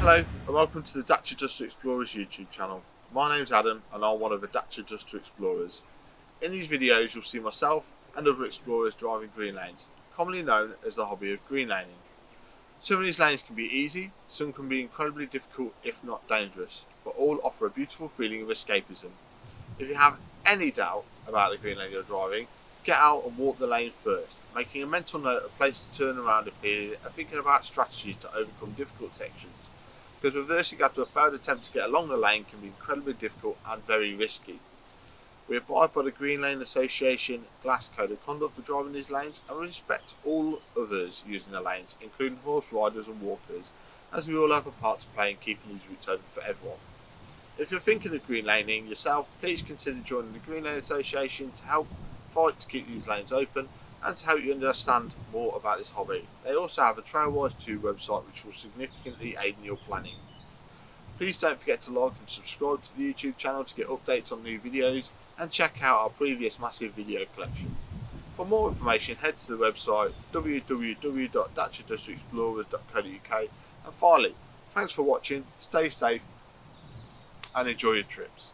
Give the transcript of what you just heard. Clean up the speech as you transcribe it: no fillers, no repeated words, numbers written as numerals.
Hello and welcome to the Dacia2 Explorers YouTube channel. My name's Adam and I'm one of the Dacia2 Explorers. In these videos you'll see myself and other explorers driving green lanes, commonly known as the hobby of green laning. Some of these lanes can be easy, some can be incredibly difficult if not dangerous, but all offer a beautiful feeling of escapism. If you have any doubt about the green lane you're driving, get out and walk the lane first, making a mental note of places to turn around a period and thinking about strategies to overcome difficult sections, because reversing after a failed attempt to get along the lane can be incredibly difficult and very risky. We abide by the Green Lane Association Glass Code of Conduct for driving these lanes and respect all others using the lanes, including horse riders and walkers, as we all have a part to play in keeping these routes open for everyone. If you're thinking of green laning yourself, please consider joining the Green Lane Association to help fight to keep these lanes open and to help you understand more about this hobby. They also have a Trailwise 2 website which will significantly aid in your planning. Please don't forget to like and subscribe to the YouTube channel to get updates on new videos and check out our previous massive video collection. For more information head to the website www.dacia2explorers.co.uk, and finally, thanks for watching, stay safe and enjoy your trips.